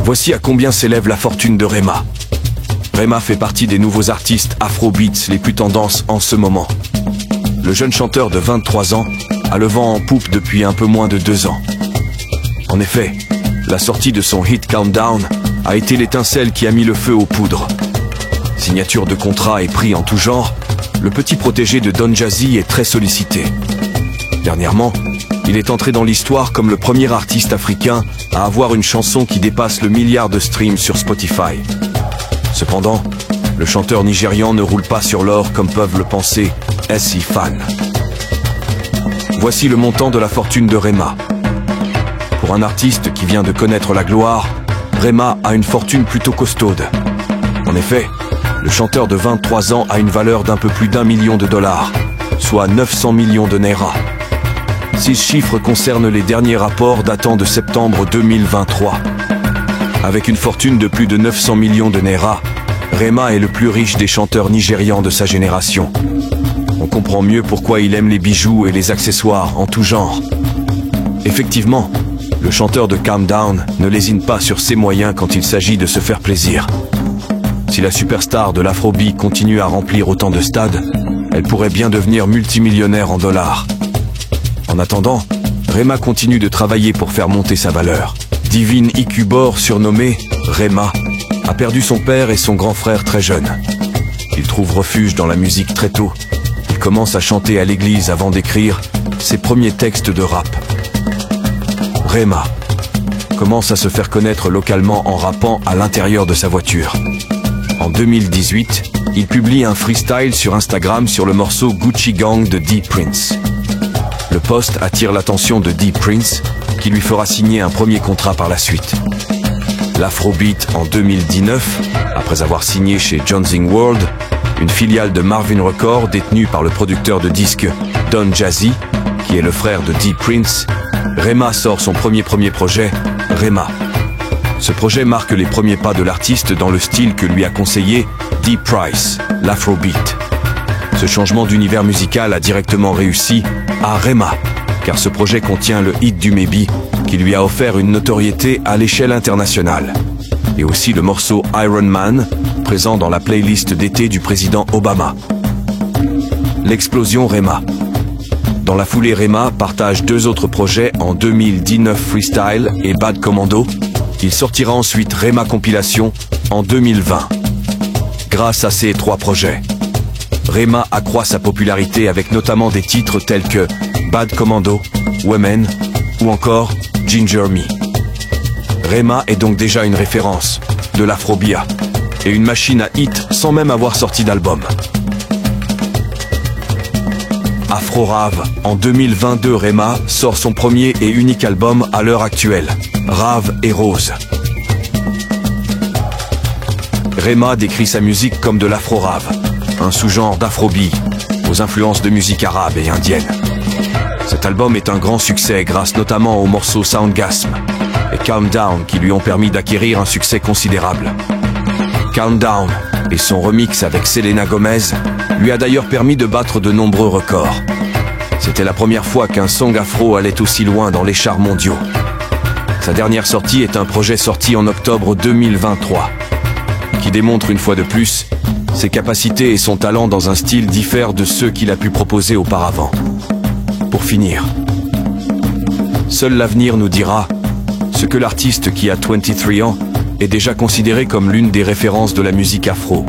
Voici à combien s'élève la fortune de Rema. Rema fait partie des nouveaux artistes Afrobeats les plus tendances en ce moment. Le jeune chanteur de 23 ans a le vent en poupe depuis un peu moins de 2 ans. En effet, la sortie de son hit Countdown a été l'étincelle qui a mis le feu aux poudres. Signature de contrats et prix en tout genre, le petit protégé de Don Jazzy est très sollicité. Dernièrement, il est entré dans l'histoire comme le premier artiste africain à avoir une chanson qui dépasse le milliard de streams sur Spotify. Cependant, le chanteur nigérian ne roule pas sur l'or comme peuvent le penser SI fans. Voici le montant de la fortune de Rema. Pour un artiste qui vient de connaître la gloire, Rema a une fortune plutôt costaude. En effet, le chanteur de 23 ans a une valeur d'un peu plus d'1 million de dollars, soit 900 millions de naira. Ces chiffres concernent les derniers rapports datant de septembre 2023. Avec une fortune de plus de 900 millions de naira, Rema est le plus riche des chanteurs nigérians de sa génération. On comprend mieux pourquoi il aime les bijoux et les accessoires en tout genre. Effectivement, le chanteur de Countdown ne lésine pas sur ses moyens quand il s'agit de se faire plaisir. Si la superstar de l'Afrobeat continue à remplir autant de stades, elle pourrait bien devenir multimillionnaire en dollars. En attendant, Rema continue de travailler pour faire monter sa valeur. Divine Ikubor, surnommé Rema, a perdu son père et son grand frère très jeune. Il trouve refuge dans la musique très tôt. Il commence à chanter à l'église avant d'écrire ses premiers textes de rap. Rema commence à se faire connaître localement en rappant à l'intérieur de sa voiture. En 2018, il publie un freestyle sur Instagram sur le morceau Gucci Gang de D Prince. Le post attire l'attention de D Prince, qui lui fera signer un premier contrat par la suite. L'Afrobeat en 2019, après avoir signé chez Jonzing World, une filiale de Marvin Records détenue par le producteur de disques Don Jazzy, qui est le frère de D Prince, Rema sort son premier projet, Rema. Ce projet marque les premiers pas de l'artiste dans le style que lui a conseillé D Price, l'Afrobeat. Ce changement d'univers musical a directement réussi à Rema, car ce projet contient le hit du Maybe, qui lui a offert une notoriété à l'échelle internationale. Et aussi le morceau Iron Man, présent dans la playlist d'été du président Obama. L'explosion Rema. Dans la foulée, Rema partage 2 autres projets en 2019 Freestyle et Bad Commando. Il sortira ensuite Rema Compilation en 2020. Grâce à ces 3 projets, Rema accroît sa popularité avec notamment des titres tels que Bad Commando, Women ou encore Ginger Me. Rema est donc déjà une référence de l'Afrobia et une machine à hit sans même avoir sorti d'album. Afro-Rave. En 2022, Rema sort son premier et unique album à l'heure actuelle, Rave et Rose. Rema décrit sa musique comme de l'Afro-Rave, un sous-genre d'Afrobeat, aux influences de musique arabe et indienne. Cet album est un grand succès grâce notamment aux morceaux Soundgasm et Countdown qui lui ont permis d'acquérir un succès considérable. Countdown et son remix avec Selena Gomez lui a d'ailleurs permis de battre de nombreux records. C'était la première fois qu'un song afro allait aussi loin dans les charts mondiaux. Sa dernière sortie est un projet sorti en octobre 2023, qui démontre une fois de plus ses capacités et son talent dans un style diffère de ceux qu'il a pu proposer auparavant. Pour finir, seul l'avenir nous dira ce que l'artiste qui a 23 ans est déjà considéré comme l'une des références de la musique afro.